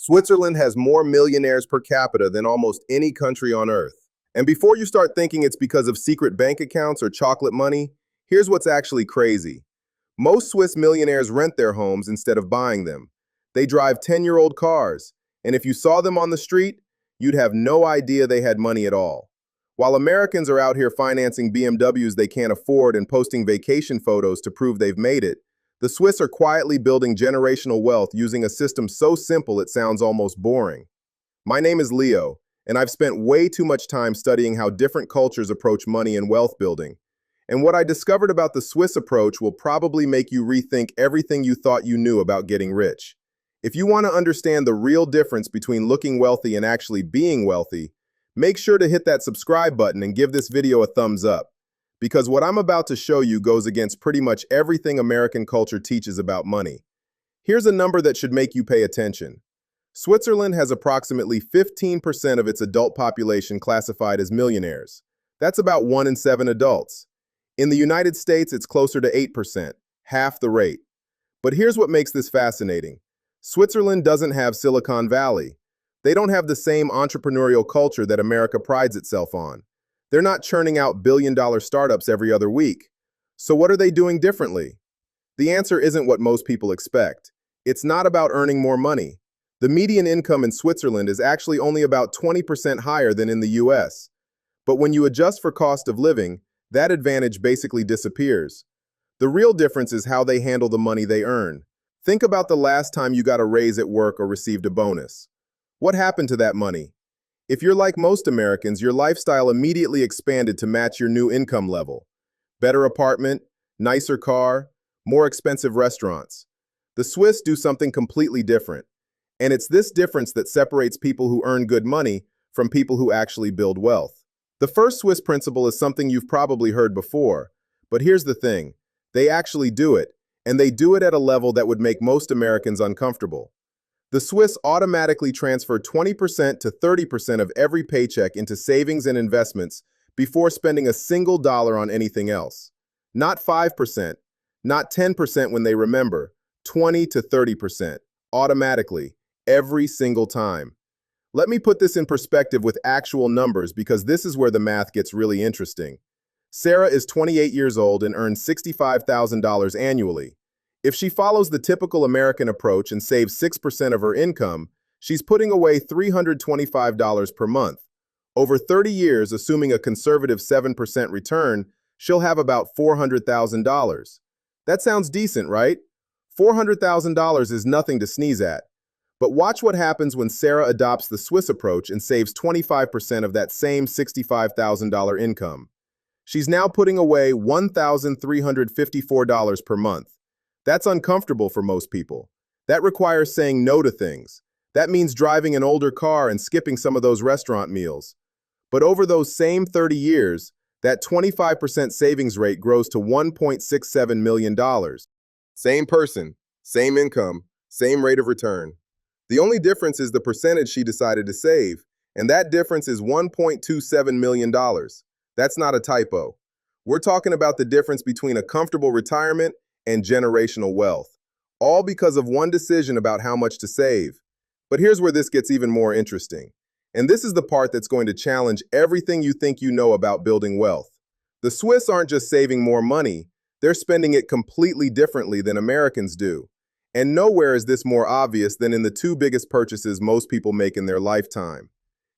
Switzerland has more millionaires per capita than almost any country on earth. And before you start thinking it's because of secret bank accounts or chocolate money, here's what's actually crazy. Most Swiss millionaires rent their homes instead of buying them. They drive 10-year-old cars, and if you saw them on the street, you'd have no idea they had money at all. While Americans are out here financing BMWs they can't afford and posting vacation photos to prove they've made it, the Swiss are quietly building generational wealth using a system so simple it sounds almost boring. My name is Leo, and I've spent way too much time studying how different cultures approach money and wealth building. And what I discovered about the Swiss approach will probably make you rethink everything you thought you knew about getting rich. If you want to understand the real difference between looking wealthy and actually being wealthy, make sure to hit that subscribe button and give this video a thumbs up, because what I'm about to show you goes against pretty much everything American culture teaches about money. Here's a number that should make you pay attention. Switzerland has approximately 15% of its adult population classified as millionaires. That's about 1 in 7 adults. In the United States, it's closer to 8%, half the rate. But here's what makes this fascinating. Switzerland doesn't have Silicon Valley. They don't have the same entrepreneurial culture that America prides itself on. They're not churning out billion-dollar startups every other week. So what are they doing differently? The answer isn't what most people expect. It's not about earning more money. The median income in Switzerland is actually only about 20% higher than in the US. But when you adjust for cost of living, that advantage basically disappears. The real difference is how they handle the money they earn. Think about the last time you got a raise at work or received a bonus. What happened to that money? If you're like most Americans, your lifestyle immediately expanded to match your new income level. Better apartment, nicer car, more expensive restaurants. The Swiss do something completely different. And it's this difference that separates people who earn good money from people who actually build wealth. The first Swiss principle is something you've probably heard before, but here's the thing. They actually do it, and they do it at a level that would make most Americans uncomfortable. The Swiss automatically transfer 20% to 30% of every paycheck into savings and investments before spending a single dollar on anything else. Not 5%, not 10% when they remember, 20 to 30%, automatically, every single time. Let me put this in perspective with actual numbers because this is where the math gets really interesting. Sarah is 28 years old and earns $65,000 annually. If she follows the typical American approach and saves 6% of her income, she's putting away $325 per month. Over 30 years, assuming a conservative 7% return, she'll have about $400,000. That sounds decent, right? $400,000 is nothing to sneeze at. But watch what happens when Sarah adopts the Swiss approach and saves 25% of that same $65,000 income. She's now putting away $1,354 per month. That's uncomfortable for most people. That requires saying no to things. That means driving an older car and skipping some of those restaurant meals. But over those same 30 years, that 25% savings rate grows to $1.67 million. Same person, same income, same rate of return. The only difference is the percentage she decided to save, and that difference is $1.27 million. That's not a typo. We're talking about the difference between a comfortable retirement and generational wealth, all because of one decision about how much to save. But here's where this gets even more interesting. And this is the part that's going to challenge everything you think you know about building wealth. The Swiss aren't just saving more money, they're spending it completely differently than Americans do. And nowhere is this more obvious than in the two biggest purchases most people make in their lifetime.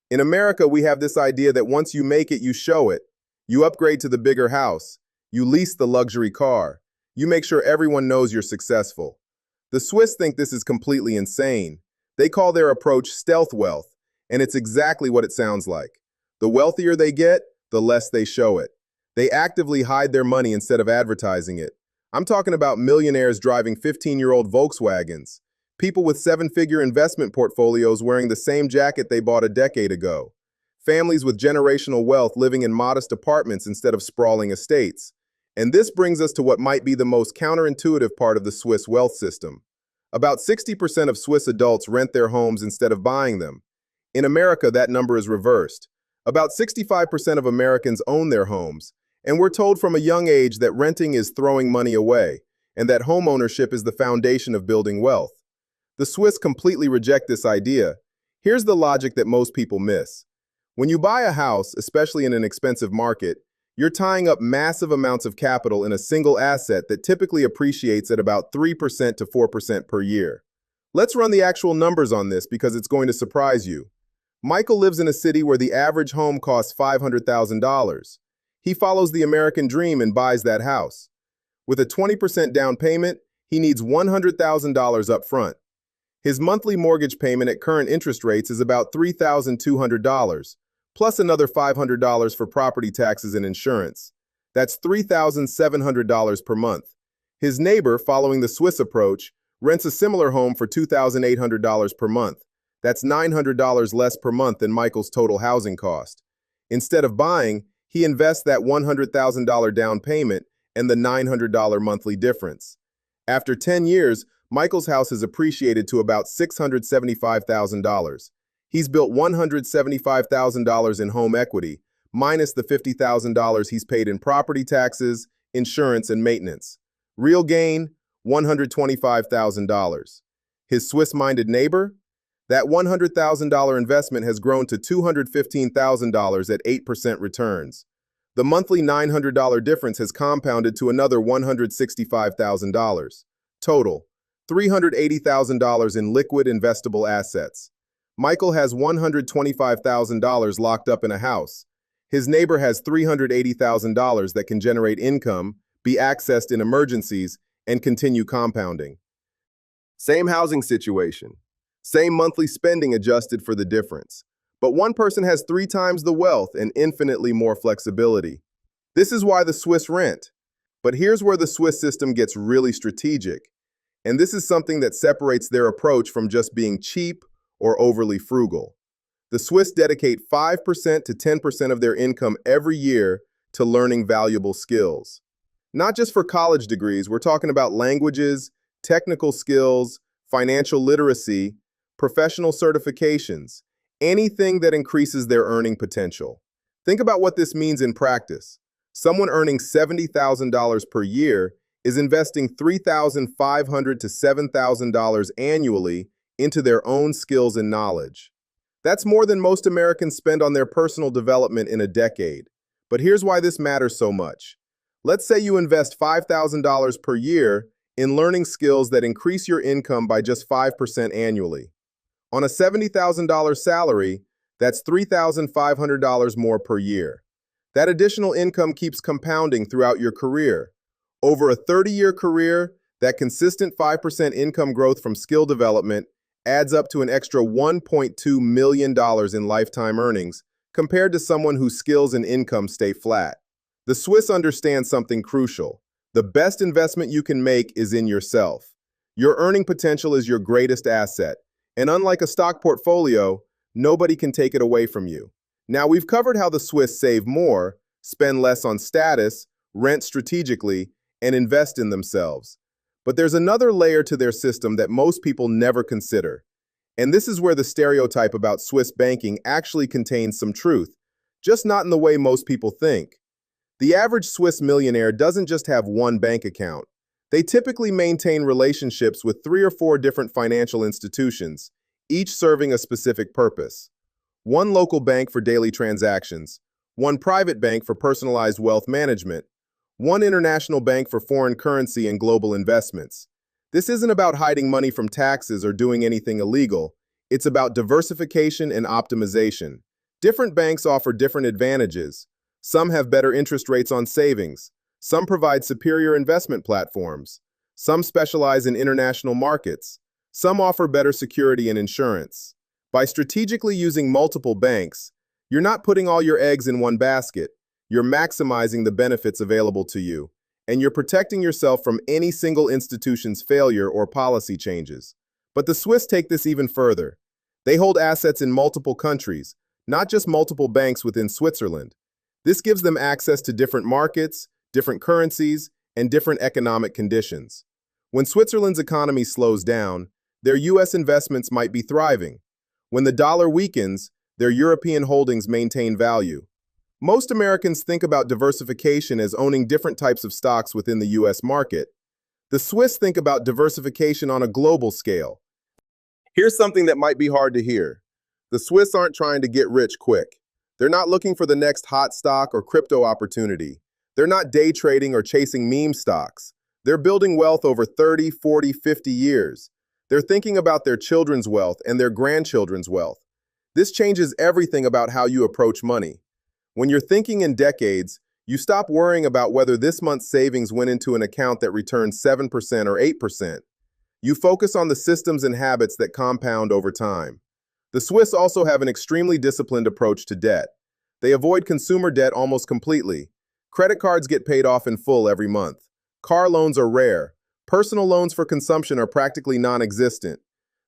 In America, we have this idea that once you make it, you show it. You upgrade to the bigger house. You lease the luxury car. You make sure everyone knows you're successful. The Swiss think this is completely insane. They call their approach stealth wealth, and it's exactly what it sounds like. The wealthier they get, the less they show it. They actively hide their money instead of advertising it. I'm talking about millionaires driving 15-year-old Volkswagens, people with 7-figure investment portfolios wearing the same jacket they bought a decade ago, families with generational wealth living in modest apartments instead of sprawling estates. And this brings us to what might be the most counterintuitive part of the Swiss wealth system. About 60% of Swiss adults rent their homes instead of buying them. In America, that number is reversed. About 65% of Americans own their homes, and we're told from a young age that renting is throwing money away, and that homeownership is the foundation of building wealth. The Swiss completely reject this idea. Here's the logic that most people miss. When you buy a house, especially in an expensive market, you're tying up massive amounts of capital in a single asset that typically appreciates at about 3% to 4% per year. Let's run the actual numbers on this because it's going to surprise you. Michael lives in a city where the average home costs $500,000. He follows the American dream and buys that house. With a 20% down payment, he needs $100,000 up front. His monthly mortgage payment at current interest rates is about $3,200, plus another $500 for property taxes and insurance. That's $3,700 per month. His neighbor, following the Swiss approach, rents a similar home for $2,800 per month. That's $900 less per month than Michael's total housing cost. Instead of buying, he invests that $100,000 down payment and the $900 monthly difference. After 10 years, Michael's house has appreciated to about $675,000. He's built $175,000 in home equity, minus the $50,000 he's paid in property taxes, insurance, and maintenance. Real gain, $125,000. His Swiss-minded neighbor? That $100,000 investment has grown to $215,000 at 8% returns. The monthly $900 difference has compounded to another $165,000. Total, $380,000 in liquid investable assets. Michael has $125,000 locked up in a house. His neighbor has $380,000 that can generate income, be accessed in emergencies, and continue compounding. Same housing situation. Same monthly spending adjusted for the difference. But one person has 3 times the wealth and infinitely more flexibility. This is why the Swiss rent. But here's where the Swiss system gets really strategic. And this is something that separates their approach from just being cheap or overly frugal. The Swiss dedicate 5% to 10% of their income every year to learning valuable skills. Not just for college degrees, we're talking about languages, technical skills, financial literacy, professional certifications, anything that increases their earning potential. Think about what this means in practice. Someone earning $70,000 per year is investing $3,500 to $7,000 annually into their own skills and knowledge. That's more than most Americans spend on their personal development in a decade. But here's why this matters so much. Let's say you invest $5,000 per year in learning skills that increase your income by just 5% annually. On a $70,000 salary, that's $3,500 more per year. That additional income keeps compounding throughout your career. Over a 30-year career, that consistent 5% income growth from skill development adds up to an extra $1.2 million in lifetime earnings compared to someone whose skills and income stay flat. The Swiss understand something crucial. The best investment you can make is in yourself. Your earning potential is your greatest asset, and unlike a stock portfolio, nobody can take it away from you. Now, we've covered how the Swiss save more, spend less on status, rent strategically, and invest in themselves. But there's another layer to their system that most people never consider. And this is where the stereotype about Swiss banking actually contains some truth, just not in the way most people think. The average Swiss millionaire doesn't just have one bank account. They typically maintain relationships with 3 or 4 different financial institutions, each serving a specific purpose. One local bank for daily transactions, one private bank for personalized wealth management, one international bank for foreign currency and global investments. This isn't about hiding money from taxes or doing anything illegal. It's about diversification and optimization. Different banks offer different advantages. Some have better interest rates on savings. Some provide superior investment platforms. Some specialize in international markets. Some offer better security and insurance. By strategically using multiple banks, you're not putting all your eggs in one basket. You're maximizing the benefits available to you, and you're protecting yourself from any single institution's failure or policy changes. But the Swiss take this even further. They hold assets in multiple countries, not just multiple banks within Switzerland. This gives them access to different markets, different currencies, and different economic conditions. When Switzerland's economy slows down, their U.S. investments might be thriving. When the dollar weakens, their European holdings maintain value. Most Americans think about diversification as owning different types of stocks within the U.S. market. The Swiss think about diversification on a global scale. Here's something that might be hard to hear. The Swiss aren't trying to get rich quick. They're not looking for the next hot stock or crypto opportunity. They're not day trading or chasing meme stocks. They're building wealth over 30, 40, 50 years. They're thinking about their children's wealth and their grandchildren's wealth. This changes everything about how you approach money. When you're thinking in decades, you stop worrying about whether this month's savings went into an account that returns 7% or 8%. You focus on the systems and habits that compound over time. The Swiss also have an extremely disciplined approach to debt. They avoid consumer debt almost completely. Credit cards get paid off in full every month. Car loans are rare. Personal loans for consumption are practically non-existent.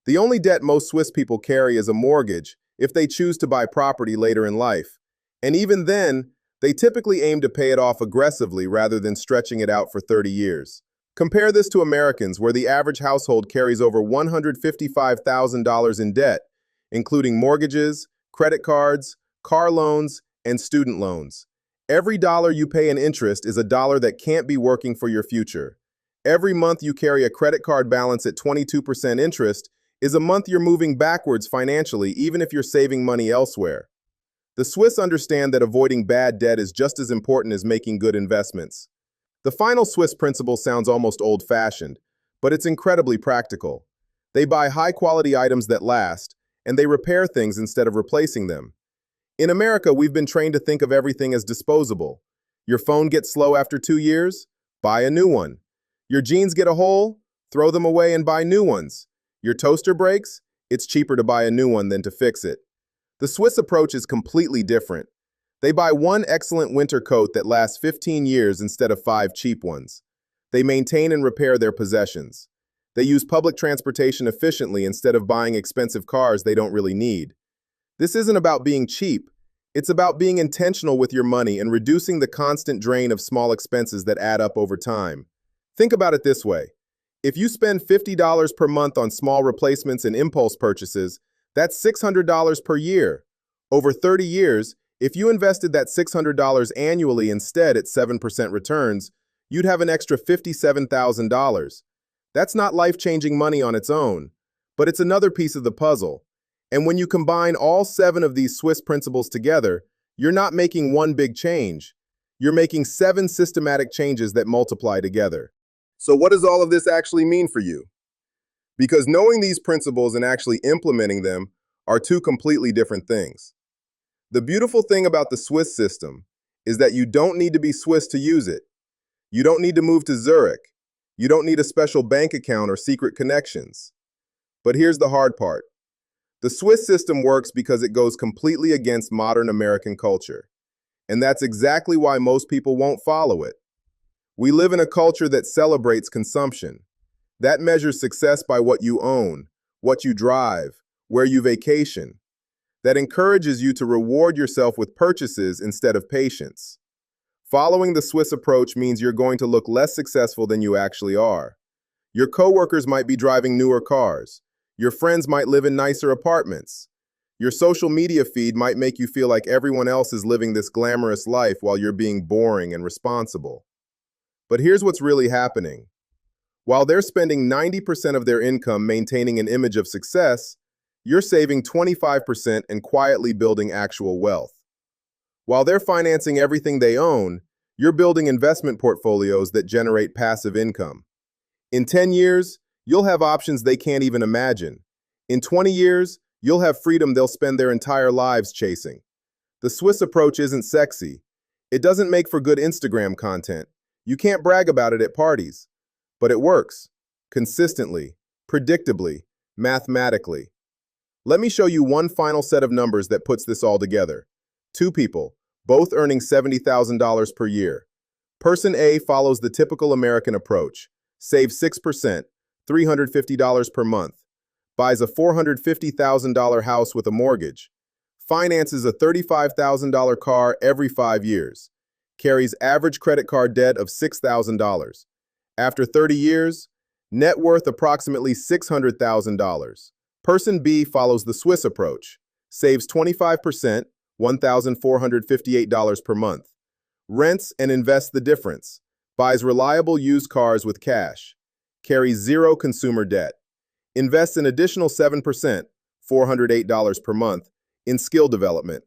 The only debt most Swiss people carry is a mortgage if they choose to buy property later in life. And even then, they typically aim to pay it off aggressively rather than stretching it out for 30 years. Compare this to Americans, where the average household carries over $155,000 in debt, including mortgages, credit cards, car loans, and student loans. Every dollar you pay in interest is a dollar that can't be working for your future. Every month you carry a credit card balance at 22% interest is a month you're moving backwards financially, even if you're saving money elsewhere. The Swiss understand that avoiding bad debt is just as important as making good investments. The final Swiss principle sounds almost old-fashioned, but it's incredibly practical. They buy high-quality items that last, and they repair things instead of replacing them. In America, we've been trained to think of everything as disposable. Your phone gets slow after 2 years? Buy a new one. Your jeans get a hole? Throw them away and buy new ones. Your toaster breaks? It's cheaper to buy a new one than to fix it. The Swiss approach is completely different. They buy one excellent winter coat that lasts 15 years instead of 5 cheap ones. They maintain and repair their possessions. They use public transportation efficiently instead of buying expensive cars they don't really need. This isn't about being cheap. It's about being intentional with your money and reducing the constant drain of small expenses that add up over time. Think about it this way. If you spend $50 per month on small replacements and impulse purchases, that's $600 per year. Over 30 years, if you invested that $600 annually instead at 7% returns, you'd have an extra $57,000. That's not life-changing money on its own, but it's another piece of the puzzle. And when you combine all 7 of these Swiss principles together, you're not making one big change. You're making 7 systematic changes that multiply together. So what does all of this actually mean for you? Because knowing these principles and actually implementing them are 2 completely different things. The beautiful thing about the Swiss system is that you don't need to be Swiss to use it. You don't need to move to Zurich. You don't need a special bank account or secret connections. But here's the hard part. The Swiss system works because it goes completely against modern American culture. And that's exactly why most people won't follow it. We live in a culture that celebrates consumption. That measures success by what you own, what you drive, where you vacation. That encourages you to reward yourself with purchases instead of patience. Following the Swiss approach means you're going to look less successful than you actually are. Your coworkers might be driving newer cars. Your friends might live in nicer apartments. Your social media feed might make you feel like everyone else is living this glamorous life while you're being boring and responsible. But here's what's really happening. While they're spending 90% of their income maintaining an image of success, you're saving 25% and quietly building actual wealth. While they're financing everything they own, you're building investment portfolios that generate passive income. In 10 years, you'll have options they can't even imagine. In 20 years, you'll have freedom they'll spend their entire lives chasing. The Swiss approach isn't sexy. It doesn't make for good Instagram content. You can't brag about it at parties. But it works. Consistently, predictably, mathematically. Let me show you one final set of numbers that puts this all together. 2 people, both earning $70,000 per year. Person A follows the typical American approach, saves 6%, $350 per month, buys a $450,000 house with a mortgage, finances a $35,000 car every 5 years, carries average credit card debt of $6,000. After 30 years, net worth approximately $600,000. Person B follows the Swiss approach, saves 25%, $1,458 per month, rents and invests the difference, buys reliable used cars with cash, carries 0 consumer debt. Invest an additional 7%, $408 per month, in skill development.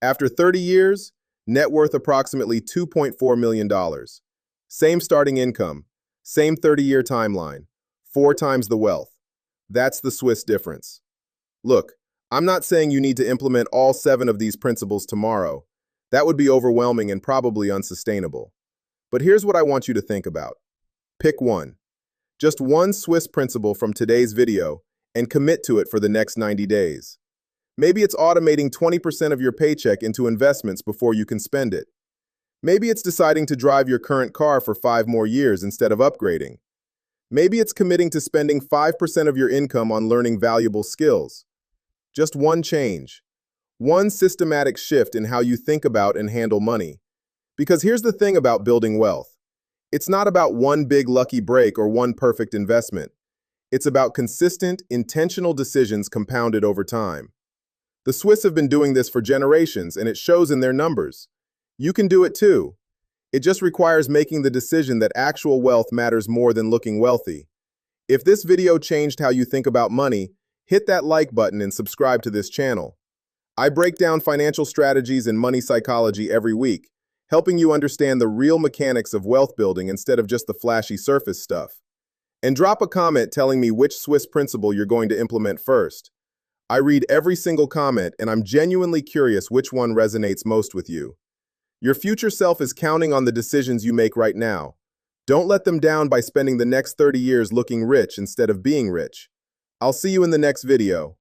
After 30 years, net worth approximately $2.4 million. Same starting income, same 30-year timeline, 4 times the wealth. That's the Swiss difference. Look, I'm not saying you need to implement all 7 of these principles tomorrow. That would be overwhelming and probably unsustainable. But here's what I want you to think about. Pick one. Just one Swiss principle from today's video and commit to it for the next 90 days. Maybe it's automating 20% of your paycheck into investments before you can spend it. Maybe it's deciding to drive your current car for 5 more years instead of upgrading. Maybe it's committing to spending 5% of your income on learning valuable skills. Just one change. One systematic shift in how you think about and handle money. Because here's the thing about building wealth. It's not about one big lucky break or one perfect investment. It's about consistent, intentional decisions compounded over time. The Swiss have been doing this for generations, and it shows in their numbers. You can do it too. It just requires making the decision that actual wealth matters more than looking wealthy. If this video changed how you think about money, hit that like button and subscribe to this channel. I break down financial strategies and money psychology every week, helping you understand the real mechanics of wealth building instead of just the flashy surface stuff. And drop a comment telling me which Swiss principle you're going to implement first. I read every single comment, and I'm genuinely curious which one resonates most with you. Your future self is counting on the decisions you make right now. Don't let them down by spending the next 30 years looking rich instead of being rich. I'll see you in the next video.